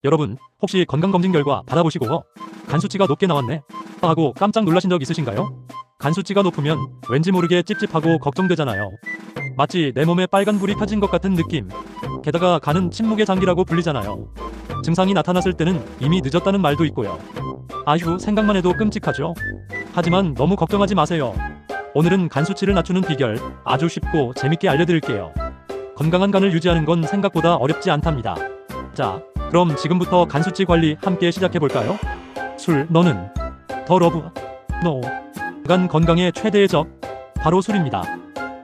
여러분, 혹시 건강검진 결과 받아보시고 간 수치가 높게 나왔네 하고 깜짝 놀라신 적 있으신가요? 간 수치가 높으면 왠지 모르게 찝찝하고 걱정되잖아요. 마치 내 몸에 빨간 불이 켜진 것 같은 느낌. 게다가 간은 침묵의 장기라고 불리잖아요. 증상이 나타났을 때는 이미 늦었다는 말도 있고요. 아휴, 생각만 해도 끔찍하죠. 하지만 너무 걱정하지 마세요. 오늘은 간 수치를 낮추는 비결 아주 쉽고 재밌게 알려드릴게요. 건강한 간을 유지하는 건 생각보다 어렵지 않답니다. 자, 그럼 지금부터 간 수치 관리 함께 시작해볼까요? 술, 너는 더 러브, 노. 간 건강의 최대의 적, 바로 술입니다.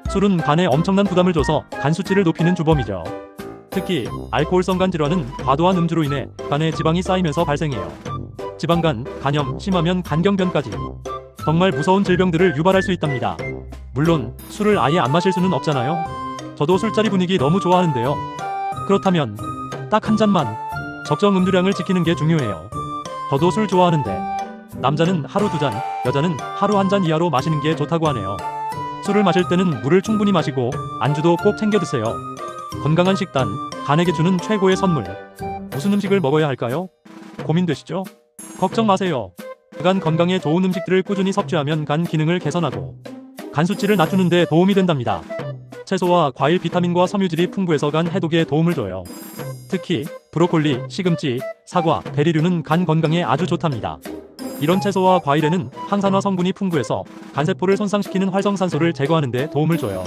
술은 간에 엄청난 부담을 줘서 간 수치를 높이는 주범이죠. 특히 알코올성 간 질환은 과도한 음주로 인해 간에 지방이 쌓이면서 발생해요. 지방간, 간염, 심하면 간경변까지 정말 무서운 질병들을 유발할 수 있답니다. 물론 술을 아예 안 마실 수는 없잖아요. 저도 술자리 분위기 너무 좋아하는데요. 그렇다면 딱 한 잔만 적정 음주량을 지키는 게 중요해요. 저도 술 좋아하는데 남자는 하루 2잔, 여자는 하루 1잔 이하로 마시는 게 좋다고 하네요. 술을 마실 때는 물을 충분히 마시고 안주도 꼭 챙겨 드세요. 건강한 식단, 간에게 주는 최고의 선물. 무슨 음식을 먹어야 할까요? 고민되시죠? 걱정 마세요. 간 건강에 좋은 음식들을 꾸준히 섭취하면 간 기능을 개선하고 간 수치를 낮추는 데 도움이 된답니다. 채소와 과일 비타민과 섬유질이 풍부해서 간 해독에 도움을 줘요. 특히 브로콜리, 시금치, 사과, 베리류는 간 건강에 아주 좋답니다. 이런 채소와 과일에는 항산화 성분이 풍부해서 간세포를 손상시키는 활성산소를 제거하는 데 도움을 줘요.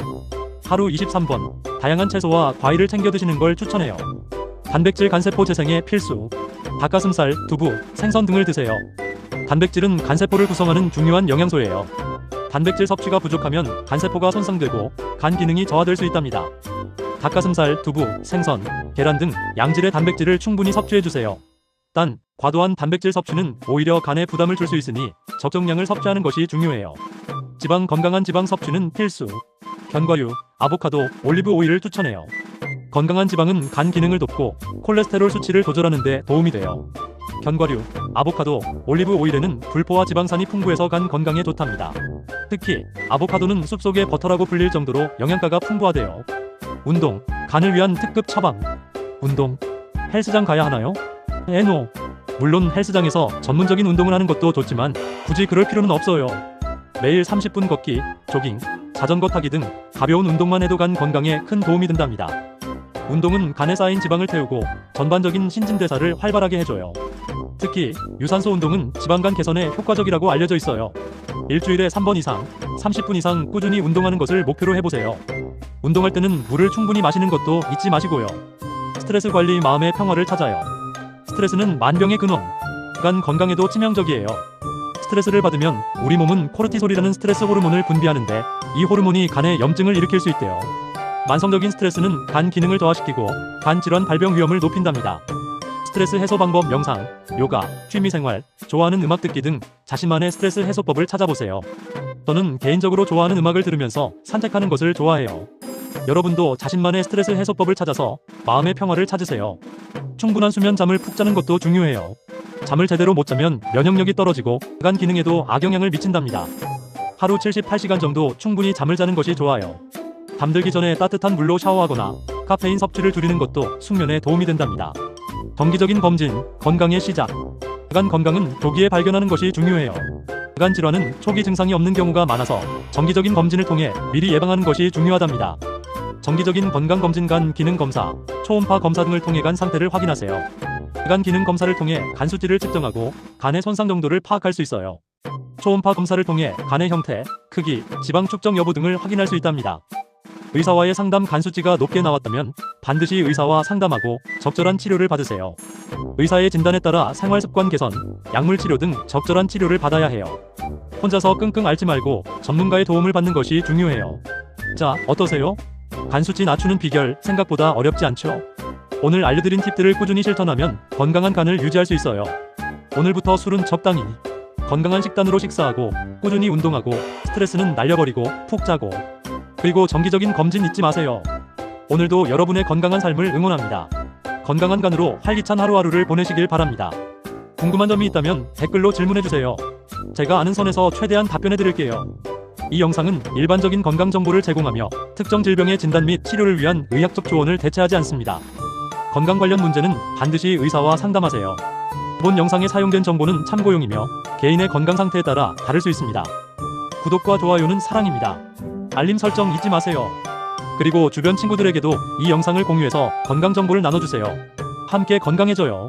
하루 23번 다양한 채소와 과일을 챙겨 드시는 걸 추천해요. 단백질 간세포 재생에 필수. 닭가슴살, 두부, 생선 등을 드세요. 단백질은 간세포를 구성하는 중요한 영양소예요. 단백질 섭취가 부족하면 간세포가 손상되고 간 기능이 저하될 수 있답니다. 닭가슴살, 두부, 생선, 계란 등 양질의 단백질을 충분히 섭취해주세요. 단, 과도한 단백질 섭취는 오히려 간에 부담을 줄 수 있으니 적정량을 섭취하는 것이 중요해요. 지방, 건강한 지방 섭취는 필수. 견과류, 아보카도, 올리브 오일을 추천해요. 건강한 지방은 간 기능을 돕고 콜레스테롤 수치를 조절하는 데 도움이 돼요. 견과류, 아보카도, 올리브 오일에는 불포화 지방산이 풍부해서 간 건강에 좋답니다. 특히 아보카도는 숲속의 버터라고 불릴 정도로 영양가가 풍부하대요. 운동, 간을 위한 특급 처방. 운동, 헬스장 가야 하나요? 에노. 물론 헬스장에서 전문적인 운동을 하는 것도 좋지만 굳이 그럴 필요는 없어요. 매일 30분 걷기, 조깅, 자전거 타기 등 가벼운 운동만 해도 간 건강에 큰 도움이 된답니다. 운동은 간에 쌓인 지방을 태우고 전반적인 신진대사를 활발하게 해줘요. 특히 유산소 운동은 지방간 개선에 효과적이라고 알려져 있어요. 일주일에 3번 이상, 30분 이상 꾸준히 운동하는 것을 목표로 해보세요. 운동할 때는 물을 충분히 마시는 것도 잊지 마시고요. 스트레스 관리, 마음의 평화를 찾아요. 스트레스는 만병의 근원, 간 건강에도 치명적이에요. 스트레스를 받으면 우리 몸은 코르티솔이라는 스트레스 호르몬을 분비하는데 이 호르몬이 간에 염증을 일으킬 수 있대요. 만성적인 스트레스는 간 기능을 저하시키고 간 질환 발병 위험을 높인답니다. 스트레스 해소 방법, 명상, 요가, 취미생활, 좋아하는 음악 듣기 등 자신만의 스트레스 해소법을 찾아보세요. 저는 개인적으로 좋아하는 음악을 들으면서 산책하는 것을 좋아해요. 여러분도 자신만의 스트레스 해소법을 찾아서 마음의 평화를 찾으세요. 충분한 수면, 잠을 푹 자는 것도 중요해요. 잠을 제대로 못 자면 면역력이 떨어지고 간 기능에도 악영향을 미친답니다. 하루 78시간 정도 충분히 잠을 자는 것이 좋아요. 잠들기 전에 따뜻한 물로 샤워하거나 카페인 섭취를 줄이는 것도 숙면에 도움이 된답니다. 정기적인 검진, 건강의 시작. 간 건강은 조기에 발견하는 것이 중요해요. 간 질환은 초기 증상이 없는 경우가 많아서 정기적인 검진을 통해 미리 예방하는 것이 중요하답니다. 정기적인 건강검진, 간 기능 검사, 초음파 검사 등을 통해 간 상태를 확인하세요. 간 기능 검사를 통해 간 수치를 측정하고 간의 손상 정도를 파악할 수 있어요. 초음파 검사를 통해 간의 형태, 크기, 지방 축적 여부 등을 확인할 수 있답니다. 의사와의 상담, 간 수치가 높게 나왔다면 반드시 의사와 상담하고 적절한 치료를 받으세요. 의사의 진단에 따라 생활습관 개선, 약물 치료 등 적절한 치료를 받아야 해요. 혼자서 끙끙 앓지 말고 전문가의 도움을 받는 것이 중요해요. 자, 어떠세요? 간 수치 낮추는 비결 생각보다 어렵지 않죠? 오늘 알려드린 팁들을 꾸준히 실천하면 건강한 간을 유지할 수 있어요. 오늘부터 술은 적당히, 건강한 식단으로 식사하고 꾸준히 운동하고 스트레스는 날려버리고 푹 자고, 그리고 정기적인 검진 잊지 마세요. 오늘도 여러분의 건강한 삶을 응원합니다. 건강한 간으로 활기찬 하루하루를 보내시길 바랍니다. 궁금한 점이 있다면 댓글로 질문해주세요. 제가 아는 선에서 최대한 답변해드릴게요. 이 영상은 일반적인 건강 정보를 제공하며 특정 질병의 진단 및 치료를 위한 의학적 조언을 대체하지 않습니다. 건강 관련 문제는 반드시 의사와 상담하세요. 본 영상에 사용된 정보는 참고용이며 개인의 건강 상태에 따라 다를 수 있습니다. 구독과 좋아요는 사랑입니다. 알림 설정 잊지 마세요. 그리고 주변 친구들에게도 이 영상을 공유해서 건강 정보를 나눠주세요. 함께 건강해져요.